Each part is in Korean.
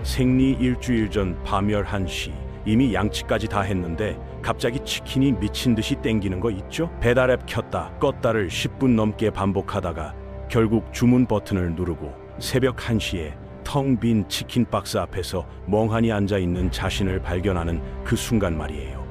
생리 일주일 전 밤 11시 이미 양치까지 다 했는데 갑자기 치킨이 미친 듯이 땡기는 거 있죠? 배달앱 켰다 껐다를 10분 넘게 반복하다가 결국 주문 버튼을 누르고 새벽 1시에 텅 빈 치킨 박스 앞에서 멍하니 앉아 있는 자신을 발견하는 그 순간 말이에요.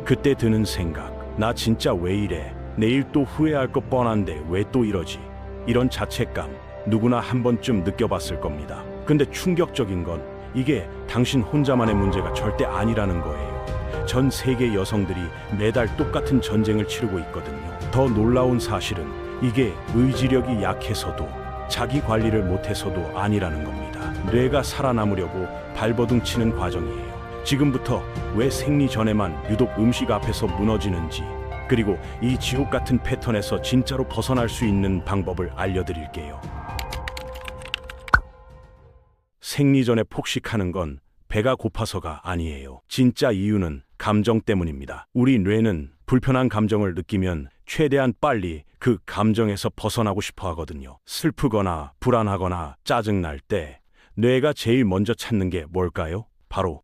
그때 드는 생각, 나 진짜 왜 이래? 내일 또 후회할 거 뻔한데 왜 또 이러지? 이런 자책감 누구나 한 번쯤 느껴봤을 겁니다. 근데 충격적인 건 이게 당신 혼자만의 문제가 절대 아니라는 거예요. 전 세계 여성들이 매달 똑같은 전쟁을 치르고 있거든요. 더 놀라운 사실은 이게 의지력이 약해서도 자기 관리를 못해서도 아니라는 겁니다. 뇌가 살아남으려고 발버둥 치는 과정이에요. 지금부터 왜 생리 전에만 유독 음식 앞에서 무너지는지, 그리고 이 지옥 같은 패턴에서 진짜로 벗어날 수 있는 방법을 알려드릴게요. 생리 전에 폭식하는 건 배가 고파서가 아니에요. 진짜 이유는 감정 때문입니다. 우리 뇌는 불편한 감정을 느끼면 최대한 빨리 그 감정에서 벗어나고 싶어 하거든요. 슬프거나 불안하거나 짜증날 때 뇌가 제일 먼저 찾는 게 뭘까요? 바로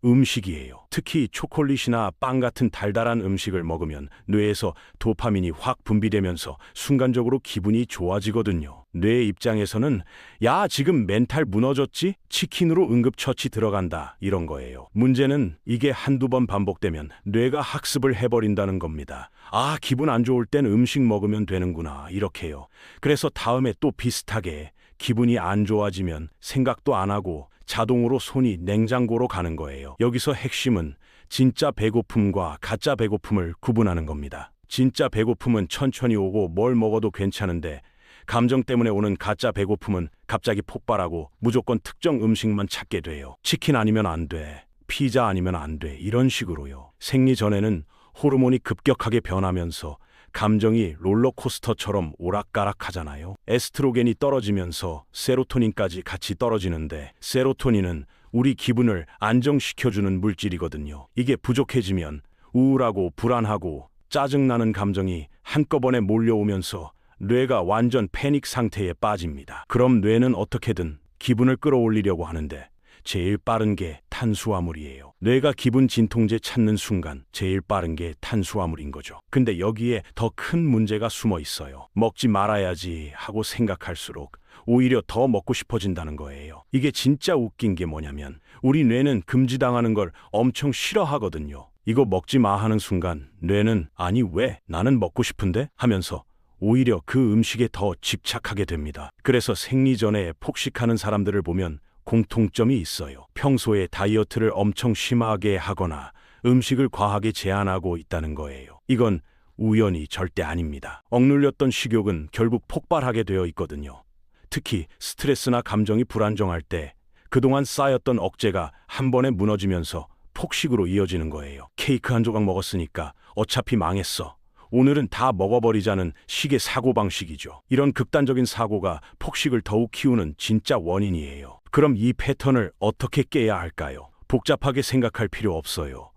음식이에요. 특히 초콜릿이나 빵 같은 달달한 음식을 먹으면 뇌에서 도파민이 확 분비되면서 순간적으로 기분이 좋아지거든요. 뇌 입장에서는 야, 지금 멘탈 무너졌지? 치킨으로 응급처치 들어간다, 이런 거예요. 문제는 이게 한두 번 반복되면 뇌가 학습을 해버린다는 겁니다. 아, 기분 안 좋을 땐 음식 먹으면 되는구나, 이렇게요. 그래서 다음에 또 비슷하게 기분이 안 좋아지면 생각도 안 하고 자동으로 손이 냉장고로 가는 거예요. 여기서 핵심은 진짜 배고픔과 가짜 배고픔을 구분하는 겁니다. 진짜 배고픔은 천천히 오고 뭘 먹어도 괜찮은데, 감정 때문에 오는 가짜 배고픔은 갑자기 폭발하고 무조건 특정 음식만 찾게 돼요. 치킨 아니면 안 돼, 피자 아니면 안 돼, 이런 식으로요. 생리 전에는 호르몬이 급격하게 변하면서 감정이 롤러코스터처럼 오락가락 하잖아요. 에스트로겐이 떨어지면서 세로토닌까지 같이 떨어지는데, 세로토닌은 우리 기분을 안정시켜주는 물질이거든요. 이게 부족해지면 우울하고 불안하고 짜증나는 감정이 한꺼번에 몰려오면서 뇌가 완전 패닉 상태에 빠집니다. 그럼 뇌는 어떻게든 기분을 끌어올리려고 하는데 제일 빠른 게 탄수화물이에요. 뇌가 기분 진통제 찾는 순간 제일 빠른 게 탄수화물인 거죠. 근데 여기에 더 큰 문제가 숨어 있어요. 먹지 말아야지 하고 생각할수록 오히려 더 먹고 싶어진다는 거예요. 이게 진짜 웃긴 게 뭐냐면 우리 뇌는 금지당하는 걸 엄청 싫어하거든요. 이거 먹지 마 하는 순간 뇌는 아니 왜? 나는 먹고 싶은데? 하면서 오히려 그 음식에 더 집착하게 됩니다. 그래서 생리 전에 폭식하는 사람들을 보면 공통점이 있어요. 평소에 다이어트를 엄청 심하게 하거나 음식을 과하게 제한하고 있다는 거예요. 이건 우연이 절대 아닙니다. 억눌렸던 식욕은 결국 폭발하게 되어 있거든요. 특히 스트레스나 감정이 불안정할 때 그동안 쌓였던 억제가 한 번에 무너지면서 폭식으로 이어지는 거예요. 케이크 한 조각 먹었으니까 어차피 망했어, 오늘은 다 먹어버리자는 식의 사고방식이죠. 이런 극단적인 사고가 폭식을 더욱 키우는 진짜 원인이에요. 그럼 이 패턴을 어떻게 깨야 할까요? 복잡하게 생각할 필요 없어요.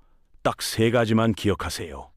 딱 3가지만 기억하세요.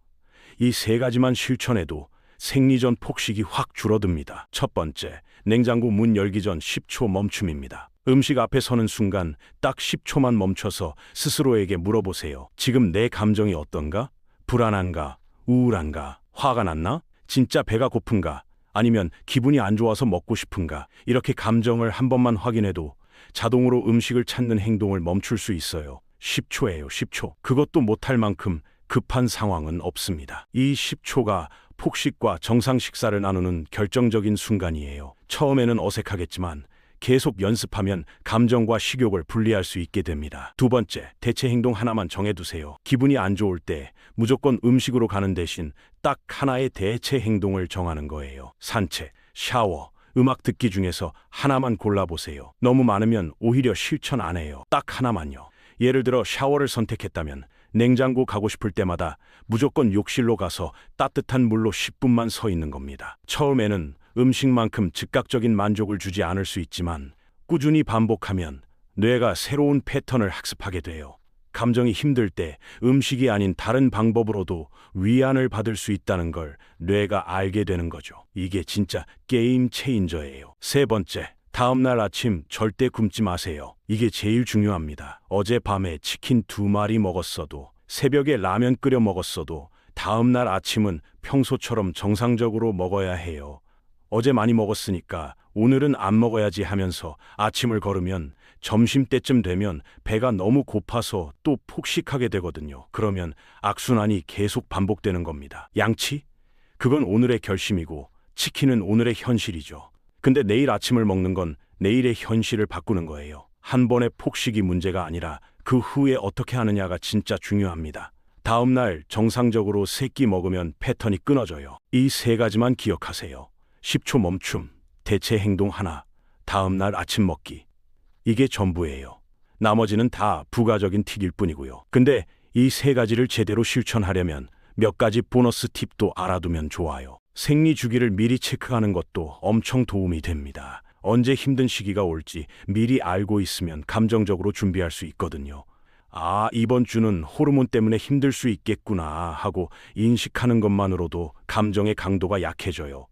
이 3가지만 실천해도 생리 전 폭식이 확 줄어듭니다. 첫 번째, 냉장고 문 열기 전 10초 멈춤입니다. 음식 앞에 서는 순간 딱 10초만 멈춰서 스스로에게 물어보세요. 지금 내 감정이 어떤가? 불안한가? 우울한가? 화가 났나? 진짜 배가 고픈가? 아니면 기분이 안 좋아서 먹고 싶은가? 이렇게 감정을 한 번만 확인해도 자동으로 음식을 찾는 행동을 멈출 수 있어요. 10초예요, 10초. 그것도 못할 만큼 급한 상황은 없습니다. 이 10초가 폭식과 정상 식사를 나누는 결정적인 순간이에요. 처음에는 어색하겠지만 계속 연습하면 감정과 식욕을 분리할 수 있게 됩니다. 두 번째, 대체 행동 하나만 정해두세요. 기분이 안 좋을 때 무조건 음식으로 가는 대신 딱 하나의 대체 행동을 정하는 거예요. 산책, 샤워, 음악 듣기 중에서 하나만 골라보세요. 너무 많으면 오히려 실천 안 해요. 딱 하나만요. 예를 들어 샤워를 선택했다면 냉장고 가고 싶을 때마다 무조건 욕실로 가서 따뜻한 물로 10분만 서 있는 겁니다. 처음에는 음식만큼 즉각적인 만족을 주지 않을 수 있지만 꾸준히 반복하면 뇌가 새로운 패턴을 학습하게 돼요. 감정이 힘들 때 음식이 아닌 다른 방법으로도 위안을 받을 수 있다는 걸 뇌가 알게 되는 거죠. 이게 진짜 게임 체인저예요. 세 번째, 다음날 아침 절대 굶지 마세요. 이게 제일 중요합니다. 어젯밤에 치킨 2마리 먹었어도, 새벽에 라면 끓여 먹었어도 다음날 아침은 평소처럼 정상적으로 먹어야 해요. 어제 많이 먹었으니까 오늘은 안 먹어야지 하면서 아침을 걸으면 점심때쯤 되면 배가 너무 고파서 또 폭식하게 되거든요. 그러면 악순환이 계속 반복되는 겁니다. 양치? 그건 오늘의 결심이고 치킨은 오늘의 현실이죠. 근데 내일 아침을 먹는 건 내일의 현실을 바꾸는 거예요. 한 번의 폭식이 문제가 아니라 그 후에 어떻게 하느냐가 진짜 중요합니다. 다음날 정상적으로 3끼 먹으면 패턴이 끊어져요. 이 3가지만 기억하세요. 10초 멈춤, 대체 행동 하나, 다음날 아침 먹기. 이게 전부예요. 나머지는 다 부가적인 팁일 뿐이고요. 근데 이 3가지를 제대로 실천하려면 몇 가지 보너스 팁도 알아두면 좋아요. 생리 주기를 미리 체크하는 것도 엄청 도움이 됩니다. 언제 힘든 시기가 올지 미리 알고 있으면 감정적으로 준비할 수 있거든요. 아, 이번 주는 호르몬 때문에 힘들 수 있겠구나 하고 인식하는 것만으로도 감정의 강도가 약해져요.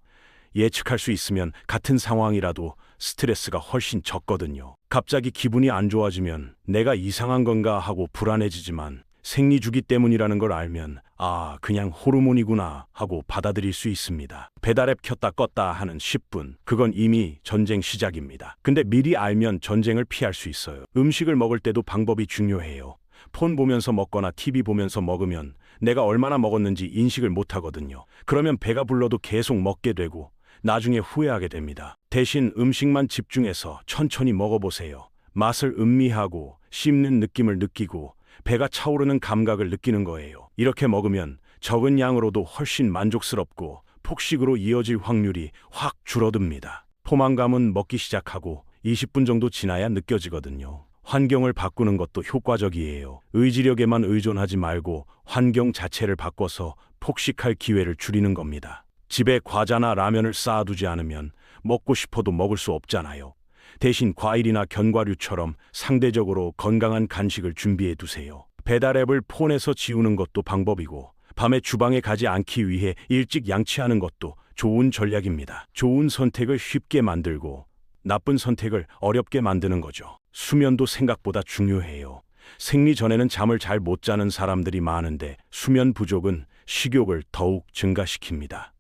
예측할 수 있으면 같은 상황이라도 스트레스가 훨씬 적거든요. 갑자기 기분이 안 좋아지면 내가 이상한 건가 하고 불안해지지만 생리 주기 때문이라는 걸 알면 아, 그냥 호르몬이구나 하고 받아들일 수 있습니다. 배달앱 켰다 껐다 하는 10분, 그건 이미 전쟁 시작입니다. 근데 미리 알면 전쟁을 피할 수 있어요. 음식을 먹을 때도 방법이 중요해요. 폰 보면서 먹거나 TV 보면서 먹으면 내가 얼마나 먹었는지 인식을 못 하거든요. 그러면 배가 불러도 계속 먹게 되고 나중에 후회하게 됩니다. 대신 음식만 집중해서 천천히 먹어보세요. 맛을 음미하고 씹는 느낌을 느끼고 배가 차오르는 감각을 느끼는 거예요. 이렇게 먹으면 적은 양으로도 훨씬 만족스럽고 폭식으로 이어질 확률이 확 줄어듭니다. 포만감은 먹기 시작하고 20분 정도 지나야 느껴지거든요. 환경을 바꾸는 것도 효과적이에요. 의지력에만 의존하지 말고 환경 자체를 바꿔서 폭식할 기회를 줄이는 겁니다. 집에 과자나 라면을 쌓아두지 않으면 먹고 싶어도 먹을 수 없잖아요. 대신 과일이나 견과류처럼 상대적으로 건강한 간식을 준비해 두세요. 배달앱을 폰에서 지우는 것도 방법이고 밤에 주방에 가지 않기 위해 일찍 양치하는 것도 좋은 전략입니다. 좋은 선택을 쉽게 만들고 나쁜 선택을 어렵게 만드는 거죠. 수면도 생각보다 중요해요. 생리 전에는 잠을 잘 못 자는 사람들이 많은데 수면 부족은 식욕을 더욱 증가시킵니다.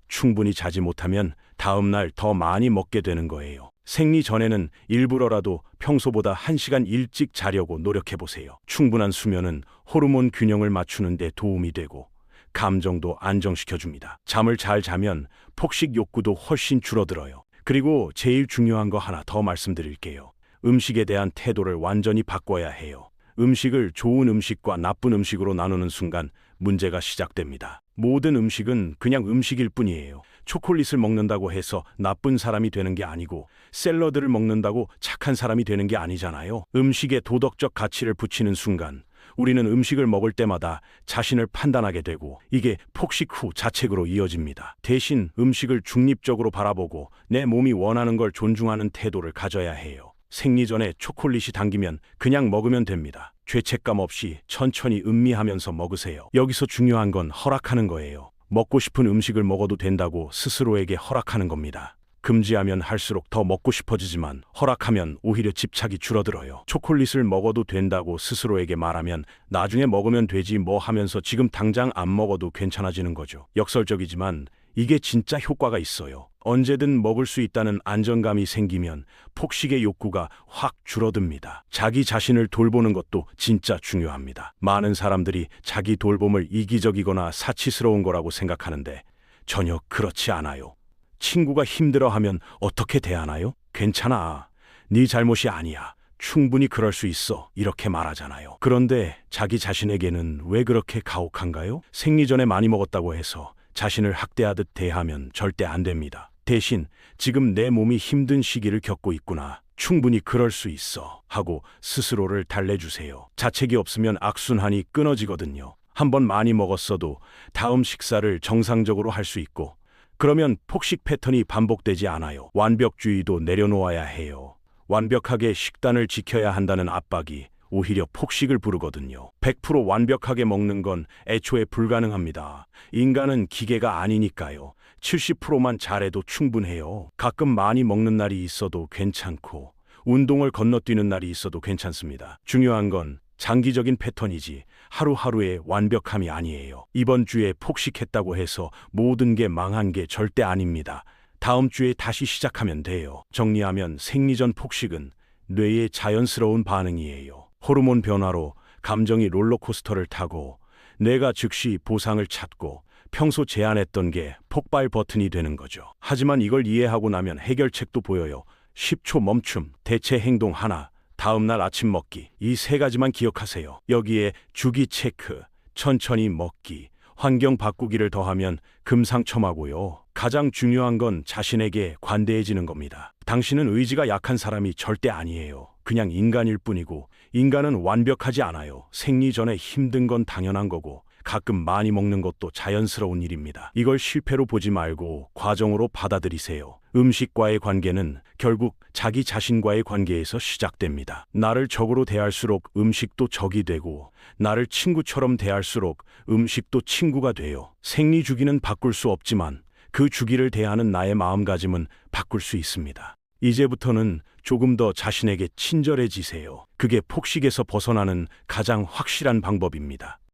충분히 자지 못하면 다음날 더 많이 먹게 되는 거예요. 생리 전에는 일부러라도 평소보다 1시간 일찍 자려고 노력해보세요. 충분한 수면은 호르몬 균형을 맞추는 데 도움이 되고 감정도 안정시켜줍니다. 잠을 잘 자면 폭식 욕구도 훨씬 줄어들어요. 그리고 제일 중요한 거 하나 더 말씀드릴게요. 음식에 대한 태도를 완전히 바꿔야 해요. 음식을 좋은 음식과 나쁜 음식으로 나누는 순간 문제가 시작됩니다. 모든 음식은 그냥 음식일 뿐이에요. 초콜릿을 먹는다고 해서 나쁜 사람이 되는 게 아니고 샐러드를 먹는다고 착한 사람이 되는 게 아니잖아요. 음식에 도덕적 가치를 붙이는 순간 우리는 음식을 먹을 때마다 자신을 판단하게 되고 이게 폭식 후 자책으로 이어집니다. 대신 음식을 중립적으로 바라보고 내 몸이 원하는 걸 존중하는 태도를 가져야 해요. 생리 전에 초콜릿이 당기면 그냥 먹으면 됩니다. 죄책감 없이 천천히 음미하면서 먹으세요. 여기서 중요한 건 허락하는 거예요. 먹고 싶은 음식을 먹어도 된다고 스스로에게 허락하는 겁니다. 금지하면 할수록 더 먹고 싶어지지만 허락하면 오히려 집착이 줄어들어요. 초콜릿을 먹어도 된다고 스스로에게 말하면 나중에 먹으면 되지 뭐 하면서 지금 당장 안 먹어도 괜찮아지는 거죠. 역설적이지만 이게 진짜 효과가 있어요. 언제든 먹을 수 있다는 안정감이 생기면 폭식의 욕구가 확 줄어듭니다. 자기 자신을 돌보는 것도 진짜 중요합니다. 많은 사람들이 자기 돌봄을 이기적이거나 사치스러운 거라고 생각하는데 전혀 그렇지 않아요. 친구가 힘들어하면 어떻게 대하나요? 괜찮아. 네 잘못이 아니야. 충분히 그럴 수 있어. 이렇게 말하잖아요. 그런데 자기 자신에게는 왜 그렇게 가혹한가요? 생리 전에 많이 먹었다고 해서 자신을 학대하듯 대하면 절대 안 됩니다. 대신 지금 내 몸이 힘든 시기를 겪고 있구나. 충분히 그럴 수 있어. 하고 스스로를 달래주세요. 자책이 없으면 악순환이 끊어지거든요. 한번 많이 먹었어도 다음 식사를 정상적으로 할 수 있고 그러면 폭식 패턴이 반복되지 않아요. 완벽주의도 내려놓아야 해요. 완벽하게 식단을 지켜야 한다는 압박이 오히려 폭식을 부르거든요. 100% 완벽하게 먹는 건 애초에 불가능합니다. 인간은 기계가 아니니까요. 70%만 잘해도 충분해요. 가끔 많이 먹는 날이 있어도 괜찮고, 운동을 건너뛰는 날이 있어도 괜찮습니다. 중요한 건 장기적인 패턴이지 하루하루의 완벽함이 아니에요. 이번 주에 폭식했다고 해서 모든 게 망한 게 절대 아닙니다. 다음 주에 다시 시작하면 돼요. 정리하면 생리전 폭식은 뇌의 자연스러운 반응이에요. 호르몬 변화로 감정이 롤러코스터를 타고 뇌가 즉시 보상을 찾고 평소 제한했던 게 폭발 버튼이 되는 거죠. 하지만 이걸 이해하고 나면 해결책도 보여요. 10초 멈춤, 대체 행동 하나, 다음날 아침 먹기. 이 세 가지만 기억하세요. 여기에 주기 체크, 천천히 먹기, 환경 바꾸기를 더하면 금상첨화고요. 가장 중요한 건 자신에게 관대해지는 겁니다. 당신은 의지가 약한 사람이 절대 아니에요. 그냥 인간일 뿐이고, 인간은 완벽하지 않아요. 생리 전에 힘든 건 당연한 거고, 가끔 많이 먹는 것도 자연스러운 일입니다. 이걸 실패로 보지 말고 과정으로 받아들이세요. 음식과의 관계는 결국 자기 자신과의 관계에서 시작됩니다. 나를 적으로 대할수록 음식도 적이 되고, 나를 친구처럼 대할수록 음식도 친구가 돼요. 생리 주기는 바꿀 수 없지만 그 주기를 대하는 나의 마음가짐은 바꿀 수 있습니다. 이제부터는 조금 더 자신에게 친절해지세요. 그게 폭식에서 벗어나는 가장 확실한 방법입니다.